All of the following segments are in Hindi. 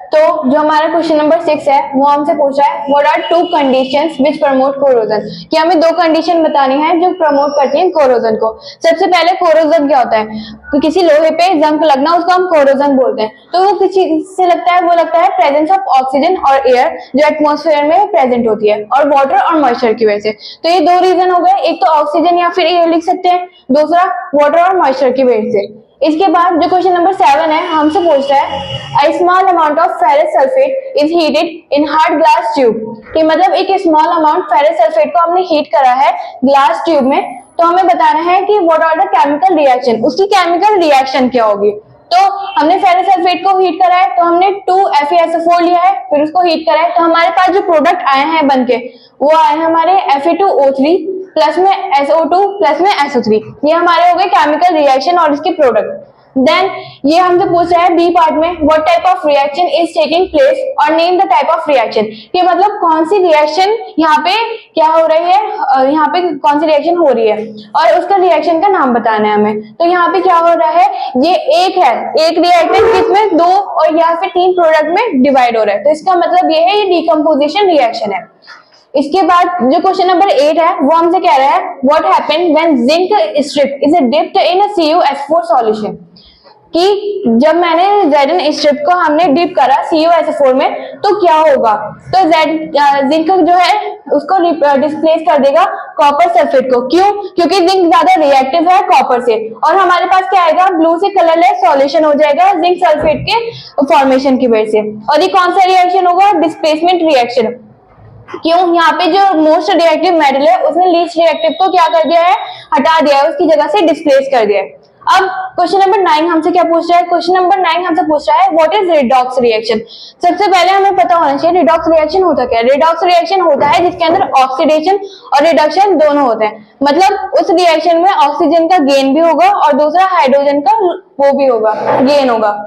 तो जो हमारा क्वेश्चन नंबर 6 है वो हमसे पूछा है what are two conditions which promote corrosion, कि हमें दो कंडीशन बतानी है जो प्रमोट करती हैं कोरोजन को। सबसे पहले कोरोजन क्या होता है, तो किसी लोहे पे जंग लगना उसको हम कोरोजन बोलते हैं। तो वो किसी से लगता है, वो लगता है प्रेजेंस ऑफ ऑक्सीजन और एयर जो एटमॉस्फेयर में प्रेजेंट होती है, और वाटर और मॉइस्चर की वजह से। तो ये दो रीजन हो गए, एक तो ऑक्सीजन या फिर एयर लिख सकते हैं, दूसरा वाटर और मॉइस्चर की वजह से। इसके बाद जो क्वेश्चन नंबर 7 है हमसे पूछता है a small amount of ferrous sulfate is heated in hard glass tube, कि मतलब एक स्मॉल अमाउंट फेरस सल्फेट को हमने हीट करा है ग्लास ट्यूब में, तो हमें बताना है कि what are the chemical reaction, उसकी केमिकल रिएक्शन क्या होगी। तो हमने फेरस सल्फेट को हीट करा है, तो हमने 2FeSO4 लिया है, फिर उसको हीट करा है, तो हमारे पास जो प्रोडक्ट आए हैं बनके वो आए हैं हमारे Fe2O3 प्लस में SO2 प्लस में SO3। ये हमारे हो गए केमिकल रिएक्शन और इसके प्रोडक्ट। देन ये हमसे पूछ रहा है बी पार्ट में what type of reaction is taking place और name the type of reaction, कि मतलब कौन सी रिएक्शन यहाँ पे क्या हो रही है, यहाँ पे कौन सी रिएक्शन हो रही है और उसका रिएक्शन का नाम बताना है हमें। तो यहाँ पे क्या हो रहा है, ये एक है, एक रिएक्टेंट किसमें दो और या फिर 3 प्रोडक्ट में डिवाइड हो रहा है, तो इसका मतलब ये है ये डिकम्पोजिशन रिएक्शन है। इसके बाद जो क्वेश्चन नंबर 8 है वो हमसे कह रहा है what happened when zinc strip is dipped in a CuS4 solution, कि जब मैंने Zn स्ट्रिप को हमने डिप करा CuSO4 में तो क्या होगा। तो जिंक जो है उसको डिस्प्लेस कर देगा कॉपर सल्फेट को। क्यों? क्योंकि जिंक ज्यादा रिएक्टिव है कॉपर से, और हमारे पास क्या आएगा, ब्लू से कलरलेस सॉल्यूशन हो जाएगा जिंक सल्फेट के फॉर्मेशन की वजह से। और ये कौन सा रिएक्शन होगा, डिस्प्लेसमेंट रिएक्शन। क्यों? यहाँ पे जो मोस्ट रिएक्टिव मेटल है उसने लीस्ट रिएक्टिव को क्या कर दिया है, हटा दिया है, उसकी जगह से डिस्प्लेस कर दिया है। अब क्वेश्चन नंबर 9 हमसे क्या पूछ रहा है, क्वेश्चन नंबर 9 हमसे पूछ रहा है व्हाट इज रिडॉक्स रिएक्शन। सबसे पहले हमें पता होना चाहिए रिडॉक्स रिएक्शन होता क्या है। रिडॉक्स रिएक्शन होता है जिसके अंदर ऑक्सीडेशन और रिडक्शन दोनों होते हैं, मतलब उस रिएक्शन में ऑक्सीजन का गेन भी होगा और दूसरा हाइड्रोजन का वो भी होगा, गेन होगा।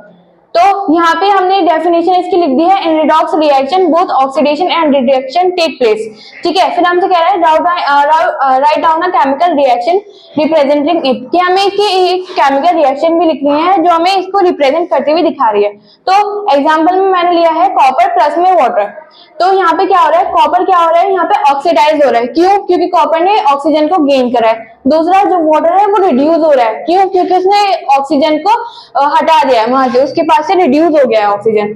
तो यहाँ पे हमने डेफिनेशन इसकी लिख दी है, in redox reaction both oxidation and reduction take place. ठीक है, फिर हमसे कह रहा है write down a chemical reaction representing it, कि हमें इसकी एक केमिकल रिएक्शन भी लिखनी है जो हमें इसको रिप्रेजेंट करते हुए दिखा रही है। तो एग्जांपल में मैंने लिया है कॉपर प्लस में वाटर। तो यहाँ पे क्या हो रहा है, कॉपर क्या हो रहा है, यहाँ पे ऑक्सीडाइज हो रहा है। क्यों? क्योंकि कॉपर ने ऑक्सीजन को गेन करा है। दूसरा जो वाटर है वो रिड्यूस हो रहा है। क्यों? क्योंकि उसने ऑक्सीजन को हटा दिया है वहां से, उसके पास से रिड्यूस हो गया है ऑक्सीजन।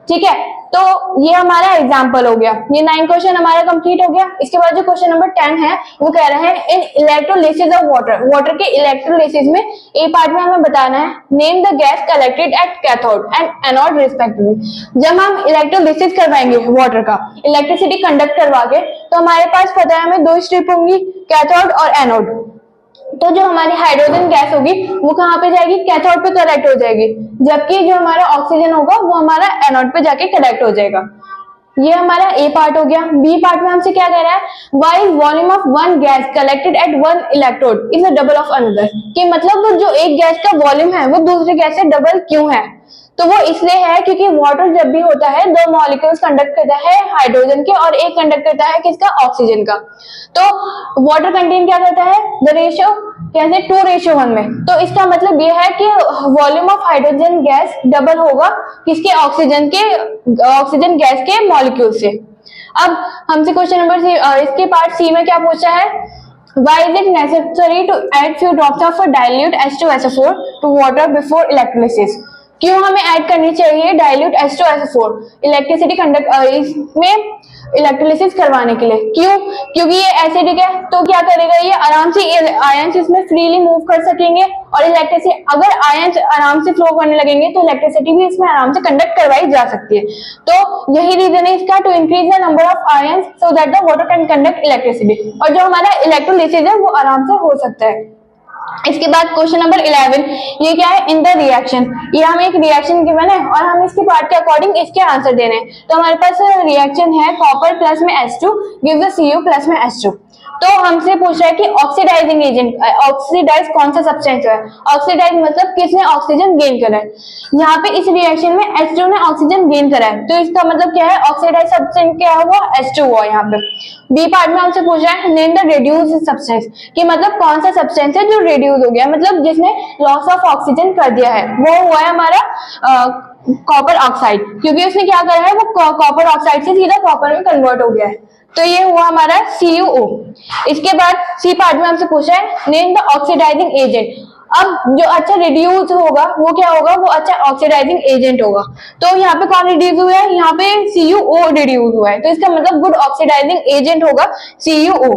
ठीक है, तो ये हमारा एग्जाम्पल हो गया। ये 9 क्वेश्चन हमारा कंप्लीट हो गया। इसके बाद जो क्वेश्चन नंबर 10 है वो कह रहे हैं इन इलेक्ट्रोलिसिस ऑफ वाटर, वाटर के इलेक्ट्रोलिसिस में ए पार्ट में हमें बताना है name the gas collected at cathode and anode respectively. जब हम इलेक्ट्रोलिसिस करवाएंगे वाटर का, इलेक्ट्रिसिटी कंडक्ट करवा के, तो हमारे पास पता है हमें 2 स्ट्रिप होंगी, कैथोड और एनोड। तो जो हमारी हाइड्रोजन गैस होगी वो कहाँ पे जाएगी, कैथोड पे कलेक्ट हो जाएगी, जबकि जो हमारा ऑक्सीजन होगा वो हमारा एनोड पे जाके कलेक्ट हो जाएगा। ये हमारा ए पार्ट हो गया। बी पार्ट में हमसे क्या कह रहा है, why volume of one gas collected at one electrode is a double of another, कि मतलब वो जो एक गैस का वॉल्यूम है वो दूसरे गैस से डबल क्यों है। तो वो इसलिए है क्योंकि वाटर जब भी होता है 2 मॉलिक्यूल्स कंडक्ट करता है हाइड्रोजन के और एक कंडक्ट करता है किसका, ऑक्सीजन का। तो वाटर कंटेन क्या करता है, द रेशियो कैसे 2:1 में। तो इसका मतलब ये है कि volume of hydrogen gas double होगा किसके, ऑक्सीजन गैस के मॉलिक्यूल से। अब हमसे क्वेश्चन नंबर इसके पार्ट सी में क्या पूछा है, why is it necessary to add few drops of a dilute H2SO4 to water before electrolysis। क्यों हमें ऐड करनी चाहिए डाइल्यूट H2SO4 इलेक्ट्रिसिटी कंडक्ट इसमें इलेक्ट्रोलिसिस करवाने के लिए। क्यों? क्योंकि ये एसिडिक है, तो क्या करेगा, ये आराम से आयंस इसमें फ्रीली मूव कर सकेंगे और इलेक्ट्रिसिटी, अगर आयंस आराम से फ्लो करने लगेंगे तो इलेक्ट्रिसिटी भी इसमें आराम से कंडक्ट करवाई जा सकती है। तो यही रीजन है इसका, to increase the number of ions so that the water can conduct electricity, और जो हमारा इलेक्ट्रोलिसिस है वो आराम से हो सकता है। इसके बाद क्वेश्चन नंबर 11, ये क्या है, इन द रिएक्शन। ये हमें एक रिएक्शन गिवन है और हम इसके पार्ट के अकॉर्डिंग इसके आंसर देने हैं। तो हमारे पास रिएक्शन है कॉपर प्लस में H2 gives the Cu plus में H2। तो हमसे पूछ रहा है कि ऑक्सीडाइजिंग एजेंट, ऑक्सीडाइज कौन सा सब्सटेंस है, ऑक्सीडाइज मतलब किसने ऑक्सीजन गेन करा है। यहाँ पे इस रिएक्शन में H2 ने ऑक्सीजन गेन करा है, तो इसका मतलब क्या है, ऑक्सीडाइज सब्सटेंस क्या हुआ, H2 हुआ यहाँ पे। बी पार्ट में हमसे पूछ रहा है नेम द रिड्यूस सब्सटेंस, कि मतलब कौन सा सब्सटेंस है जो रिड्यूस हो गया, मतलब जिसने लॉस ऑफ ऑक्सीजन कर दिया है, वो हुआ है हमारा कॉपर ऑक्साइड, क्योंकि उसने क्या करा है, वो कॉपर ऑक्साइड से सीधा कॉपर में कन्वर्ट हो गया है। तो ये हुआ हमारा CuO। इसके बाद सी पार्ट में हमसे पूछा है नेम द ऑक्सीडाइजिंग एजेंट। अब जो अच्छा रिड्यूस होगा वो क्या होगा, वो अच्छा ऑक्सीडाइजिंग एजेंट होगा। तो यहाँ पे कौन रिड्यूस हुआ है, यहाँ पे CuO रिड्यूस हुआ है, तो इसका मतलब गुड ऑक्सीडाइजिंग एजेंट होगा CuO।